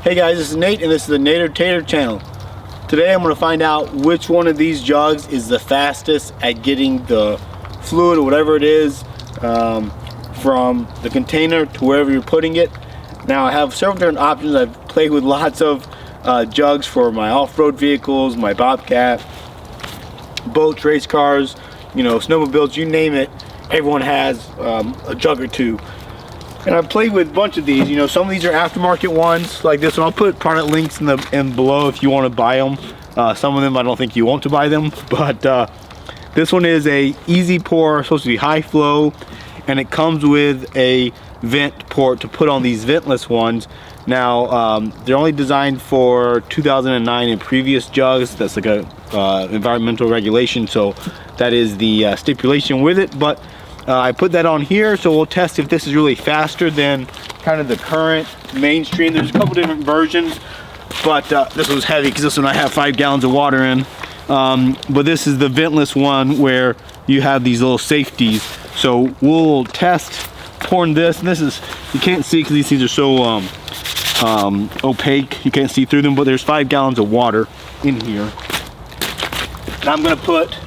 Hey guys, this is Nate and this is the Nader Tater channel. Today I'm going to find out which one of these jugs is the fastest at getting the fluid or whatever it is from the container to wherever you're putting it. Now I have several different options. I've played with lots of jugs for my off-road vehicles, my Bobcat, boats, race cars, you know, snowmobiles, you name it. Everyone has a jug or two. And I've played with a bunch of these. You know, some of these are aftermarket ones like this one. I'll put product links in below if you want to buy them. Some of them I don't think you want to buy them, but this one is a easy pour, supposed to be high flow, and it comes with a vent port to put on these ventless ones. Now they're only designed for 2009 and previous jugs. That's like a environmental regulation, so that is the stipulation with it. But I put that on here, so we'll test if this is really faster than kind of the current mainstream. There's a couple different versions, but this one's heavy because this one I have 5 gallons of water in. But this is the ventless one where you have these little safeties. So we'll test pouring this, and this is, you can't see because these things are so opaque, you can't see through them, but there's 5 gallons of water in here. And I'm gonna put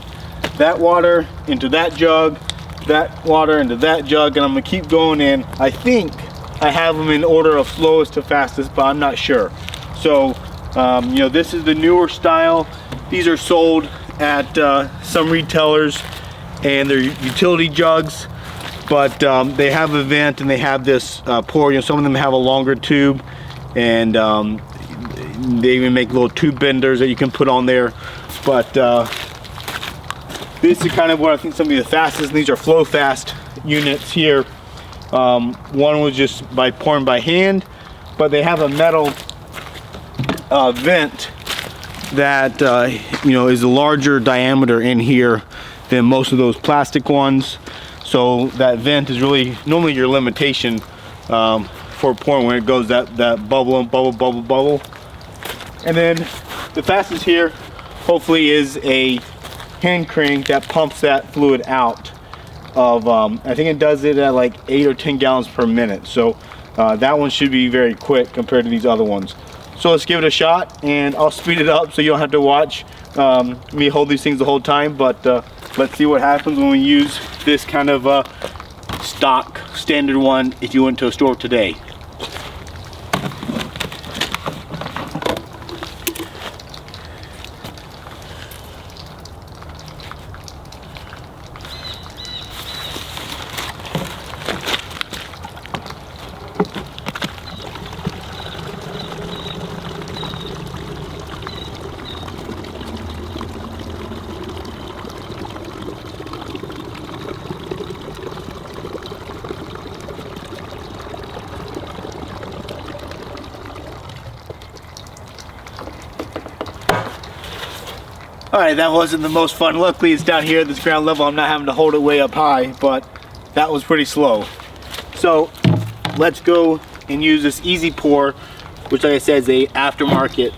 that water into that jug, that water into that jug, and I'm gonna keep going in. I think I have them in order of slowest to fastest, but I'm not sure. So you know, this is the newer style. These are sold at some retailers, and they're utility jugs, but they have a vent and they have this pour. You know, some of them have a longer tube, and they even make little tube benders that you can put on there. But this is kind of what I think some of the fastest. These are Flo-Fast units here. One was just by pouring by hand, but they have a metal vent that you know, is a larger diameter in here than most of those plastic ones. So that vent is really normally your limitation for pouring, when it goes that bubble and bubble. And then the fastest here hopefully is a hand crank that pumps that fluid out of I think it does it at like 8 or 10 gallons per minute. So that one should be very quick compared to these other ones. So let's give it a shot, and I'll speed it up so you don't have to watch me hold these things the whole time. But let's see what happens when we use this kind of stock standard one if you went to a store today. Alright, that wasn't the most fun. Luckily it's down here at this ground level. I'm not having to hold it way up high, but that was pretty slow. So let's go and use this easy pour, which like I said is a aftermarket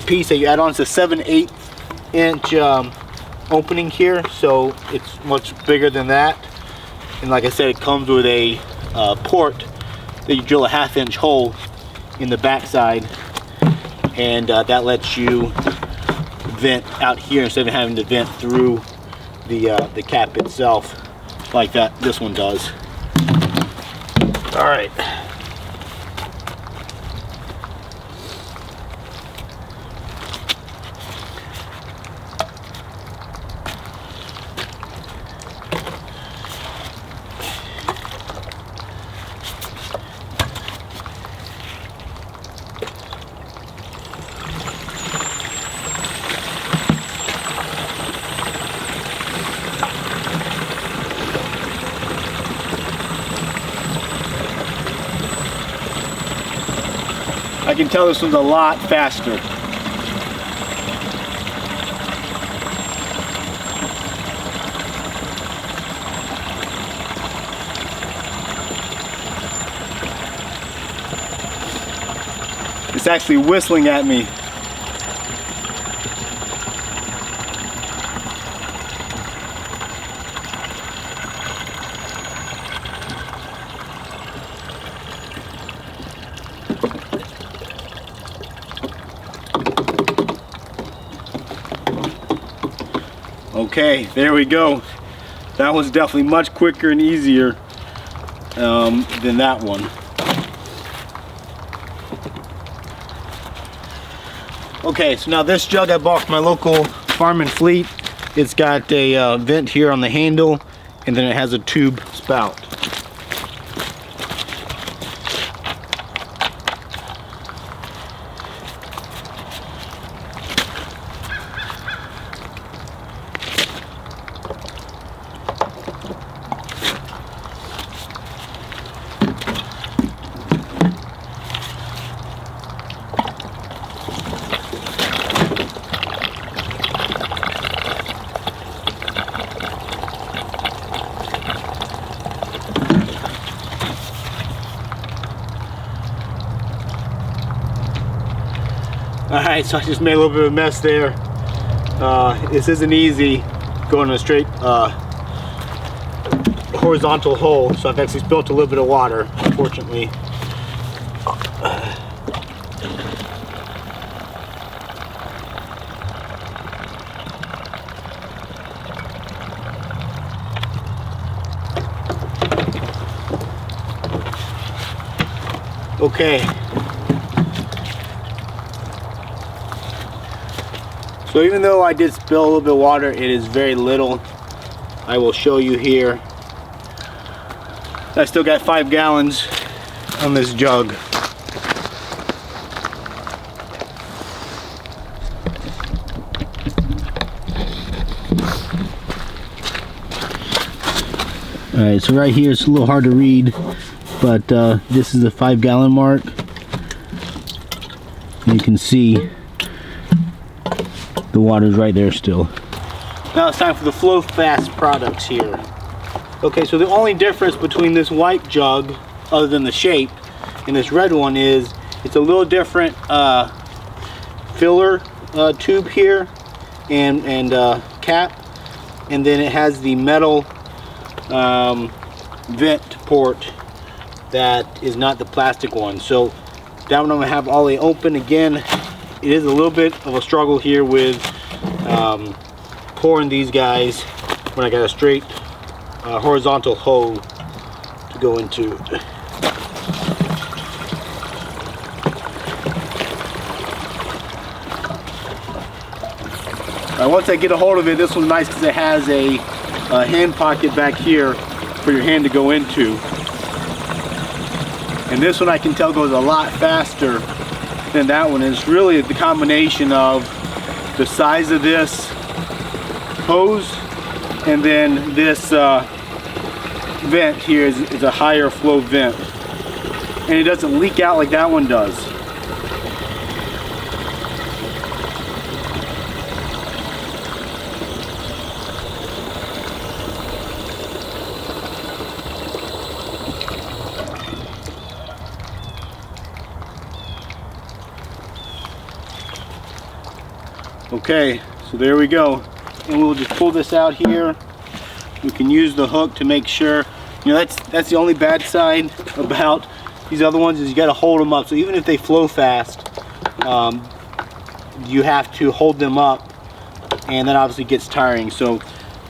piece that you add on. It's a 7/8 inch opening here, so it's much bigger than that. And like I said, it comes with a port that you drill a 1/2 inch hole in the backside, and that lets you vent out here instead of having to vent through the cap itself like that this one does. All right. I can tell this one's a lot faster. It's actually whistling at me. Okay, there we go. That was definitely much quicker and easier than that one. Okay, so now this jug I bought from my local farm and fleet. It's got a vent here on the handle, and then it has a tube spout. Alright, so I just made a little bit of a mess there. This isn't easy going in a straight horizontal hole, so I've actually spilled a little bit of water, unfortunately. Okay. So even though I did spill a little bit of water, it is very little. I will show you here. I still got 5 gallons on this jug. Alright, so right here it's a little hard to read, but this is the 5 gallon mark. You can see the water's right there still. Now it's time for the Flo-Fast products here. Okay, so the only difference between this white jug, other than the shape, and this red one is it's a little different filler tube here and cap, and then it has the metal vent port that is not the plastic one. So that one I'm gonna have all the way open again. It is a little bit of a struggle here with pouring these guys when I got a straight horizontal hole to go into. Once I get a hold of it, this one's nice because it has a hand pocket back here for your hand to go into. And this one I can tell goes a lot faster than that one. It's really the combination of the size of this hose and then this vent here is a higher flow vent, and it doesn't leak out like that one does. Okay, so there we go, and we'll just pull this out here. We can use the hook to make sure, you know, that's the only bad side about these other ones is you got to hold them up. So even if they flow fast, you have to hold them up, and that obviously gets tiring. So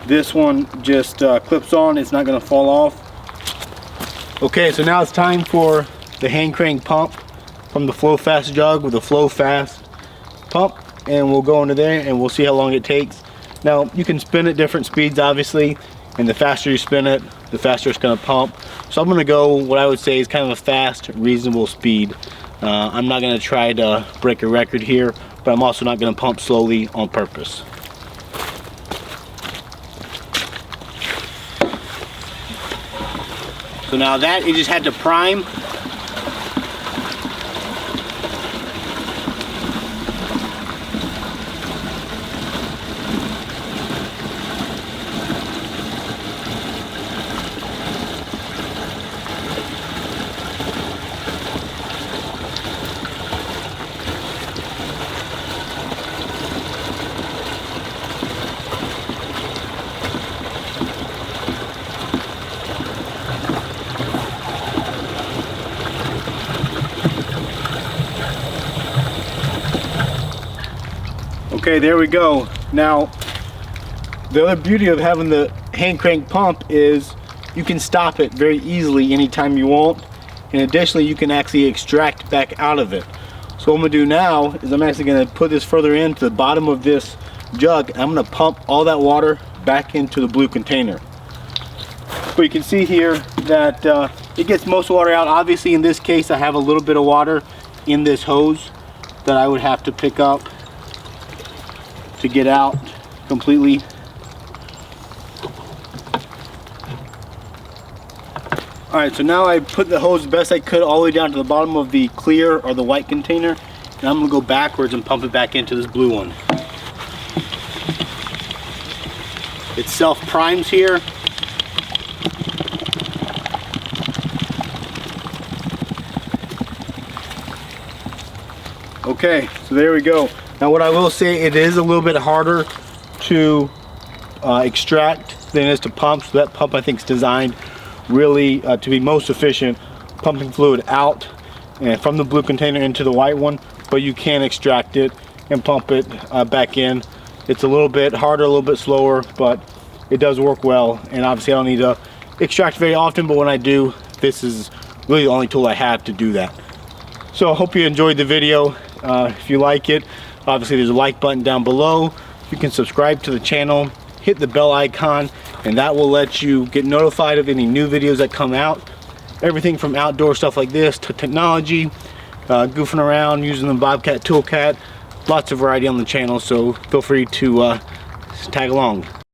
this one just clips on, it's not going to fall off. Okay, so now it's time for the hand crank pump from the Flo-Fast jug with the Flo-Fast pump. And we'll go into there and we'll see how long it takes. Now you can spin at different speeds obviously, and the faster you spin it, the faster it's going to pump. So I'm going to go what I would say is kind of a fast, reasonable speed. I'm not going to try to break a record here, but I'm also not going to pump slowly on purpose. So now that it just had to prime. Okay, there we go. Now, the other beauty of having the hand crank pump is you can stop it very easily anytime you want. And additionally, you can actually extract back out of it. So what I'm gonna do now is I'm actually gonna put this further into the bottom of this jug. And I'm gonna pump all that water back into the blue container. But you can see here that it gets most water out. Obviously, in this case, I have a little bit of water in this hose that I would have to pick up to get out completely. All right, so now I put the hose the best I could all the way down to the bottom of the clear or the white container, and I'm gonna go backwards and pump it back into this blue one. It self-primes here. Okay, so there we go. Now what I will say, it is a little bit harder to extract than it is to pump. So that pump I think is designed really to be most efficient, pumping fluid out and from the blue container into the white one, but you can extract it and pump it back in. It's a little bit harder, a little bit slower, but it does work well. And obviously I don't need to extract very often, but when I do, this is really the only tool I have to do that. So I hope you enjoyed the video. If you like it, obviously there's a like button down below. You can subscribe to the channel, hit the bell icon, and that will let you get notified of any new videos that come out. Everything from outdoor stuff like this to technology, goofing around using the Bobcat toolcat. Lots of variety on the channel, so feel free to tag along.